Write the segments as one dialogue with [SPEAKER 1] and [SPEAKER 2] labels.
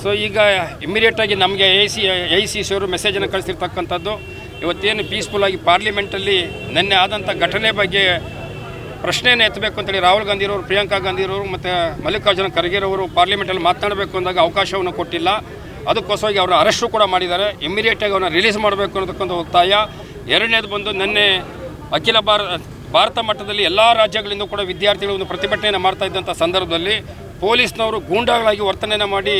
[SPEAKER 1] So ಈಗ ಇಮ್ಮಿಡಿಯೇಟಾಗಿ ನಮಗೆ A C ಅವರು ಮೆಸೇಜನ್ನು ಕಳಿಸಿರ್ತಕ್ಕಂಥದ್ದು ಇವತ್ತೇನು ಪೀಸ್ಫುಲ್ಲಾಗಿ ಪಾರ್ಲಿಮೆಂಟಲ್ಲಿ ನಿನ್ನೆ ಆದಂಥ ಘಟನೆ ಬಗ್ಗೆ ಪ್ರಶ್ನೆಯನ್ನು ಎತ್ತಬೇಕು ಅಂತೇಳಿ ರಾಹುಲ್ ಗಾಂಧಿರವರು, ಪ್ರಿಯಾಂಕಾ ಗಾಂಧಿರವರು ಮತ್ತು ಮಲ್ಲಿಕಾರ್ಜುನ ಖರ್ಗೆರವರು ಪಾರ್ಲಿಮೆಂಟಲ್ಲಿ ಮಾತನಾಡಬೇಕು ಅಂದಾಗ ಅವಕಾಶವನ್ನು ಕೊಟ್ಟಿಲ್ಲ. ಅದಕ್ಕೋಸ್ಕರವಾಗಿ ಅವರ ಅರೆಸ್ಟು ಕೂಡ ಮಾಡಿದ್ದಾರೆ. ಇಮ್ಮಿಡಿಯೇಟಾಗಿ ಅವ್ರನ್ನ ರಿಲೀಸ್ ಮಾಡಬೇಕು ಅನ್ನೋದಕ್ಕೊಂದು ಒತ್ತಾಯ. ಎರಡನೇದು ಬಂದು ನಿನ್ನೆ ಅಖಿಲ ಭಾರತ ಮಟ್ಟದಲ್ಲಿ ಎಲ್ಲ ರಾಜ್ಯಗಳಿಂದ ಕೂಡ ವಿದ್ಯಾರ್ಥಿಗಳು ಒಂದು ಪ್ರತಿಭಟನೆಯನ್ನು ಮಾಡ್ತಾ ಇದ್ದಂಥ ಸಂದರ್ಭದಲ್ಲಿ ಪೊಲೀಸ್ನವರು ಗೂಂಡಾಗಳಾಗಿ ವರ್ತನೆಯನ್ನು ಮಾಡಿ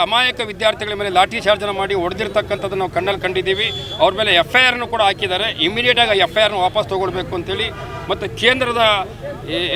[SPEAKER 1] ಅಮಾಯಕ ವಿದ್ಯಾರ್ಥಿಗಳ ಮೇಲೆ ಲಾಠಿ ಚಾರ್ಜನ್ನು ಮಾಡಿ ಹೊಡೆದಿರ್ತಕ್ಕಂಥದ್ದು ನಾವು ಕಣ್ಣಲ್ಲಿ ಕಂಡಿದ್ದೀವಿ. ಅವ್ರ ಮೇಲೆ FIR ಕೂಡ ಹಾಕಿದ್ದಾರೆ. ಇಮಿಡಿಯೇಟಾಗಿ FIR ವಾಪಸ್ ತೊಗೊಳ್ಬೇಕು ಅಂತೇಳಿ ಮತ್ತು ಕೇಂದ್ರದ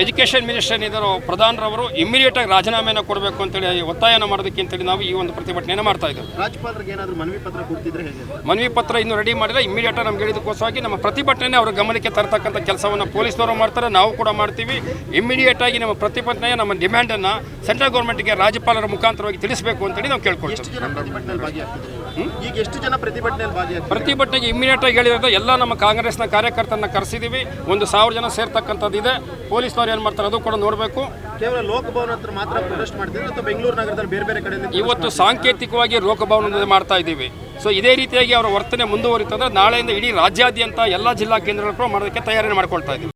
[SPEAKER 1] ಎಜುಕೇಷನ್ ಮಿನಿಸ್ಟರ್ ಇದ್ದರು ಪ್ರಧಾನರವರು ಇಮಿಡಿಯೇಟಾಗಿ ರಾಜೀನಾಮೆಯನ್ನು ಕೊಡಬೇಕು ಅಂತೇಳಿ ಒತ್ತಾಯನ ಮಾಡೋದಕ್ಕೆ ಅಂತೇಳಿ ನಾವು ಈ ಒಂದು ಪ್ರತಿಭಟನೆಯನ್ನು ಮಾಡ್ತಾ ಇದ್ದೇವೆ.
[SPEAKER 2] ರಾಜ್ಯಪಾಲರಿಗೆ ಏನಾದರೂ ಮನವಿ ಪತ್ರ ಕೊಡ್ತಿದ್ರೆ ಹೇಗೆ?
[SPEAKER 1] ಮನವಿ ಪತ್ರ ಇನ್ನೂ ರೆಡಿ ಮಾಡಿಲ್ಲ. ಇಮಿಡಿಯೇಟಾಗಿ ನಮ್ಗೆ ಹೇಳಿದಕ್ಕೋಸ್ಕರವಾಗಿ ನಮ್ಮ ಪ್ರತಿಭಟನೆ ಅವರ ಗಮನಕ್ಕೆ ತರತಕ್ಕಂಥ ಕೆಲಸವನ್ನು ಪೊಲೀಸ್ನವರು ಮಾಡ್ತಾರೆ, ನಾವು ಕೂಡ ಮಾಡ್ತೀವಿ. ಇಮಿಡಿಯೇಟಾಗಿ ನಮ್ಮ ಪ್ರತಿಭಟನೆಯ ನಮ್ಮ ಡಿಮ್ಯಾಂಡನ್ನು ಸೆಂಟ್ರಲ್ ಗೌರ್ಮೆಂಟ್ಗೆ ರಾಜ್ಯಪಾಲರ ಮುಖಾಂತರವಾಗಿ ತಿಳಿಸಬೇಕು ಅಂತೇಳಿ ನಾವು ಕೇಳ್ಕೊಳ್ತೀವಿ. ಪ್ರತಿಭಟನೆಗೆ ಇಮಿಡಿಯೇಟಾಗಿ ಹೇಳಿರೋದು ಎಲ್ಲ ನಮ್ಮ ಕಾಂಗ್ರೆಸ್ನ ಕಾರ್ಯಕರ್ತರನ್ನ ಕರೆಸಿದ್ದೀವಿ. 1,000 ಜನ ಸೇರ್ತಕ್ಕಂಥದ್ದು ಇದೆ. ಪೊಲೀಸ್ನವ್ರು ಏನು ಮಾಡ್ತಾರೆ ಅದು ಕೂಡ ನೋಡಬೇಕು.
[SPEAKER 2] ಕೇವಲ ಲೋಕಭವನ ಹತ್ರ ಮಾತ್ರ ಪ್ರೊಟೆಸ್ಟ್ ಮಾಡ್ತಿದ್ರೆ ಅಥವಾ ಬೆಂಗಳೂರು ನಗರದಲ್ಲಿ ಬೇರೆ ಬೇರೆ ಕಡೆ
[SPEAKER 1] ಇವತ್ತು ಸಾಂಕೇತಿಕವಾಗಿ ಲೋಕಭವನದಲ್ಲಿ ಮಾಡ್ತಾ ಇದ್ದೀವಿ. ಸೊ ಇದೇ ರೀತಿಯಾಗಿ ಅವರ ವರ್ತನೆ ಮುಂದುವರಿತಂದ್ರೆ ನಾಳೆಯಿಂದ ಇಡೀ ರಾಜ್ಯಾದ್ಯಂತ ಎಲ್ಲ ಜಿಲ್ಲಾ ಕೇಂದ್ರಗಳು ಕೂಡ ಮಾಡೋದಕ್ಕೆ ತಯಾರಿ ಮಾಡ್ಕೊಳ್ತಾ ಇದ್ದೀವಿ.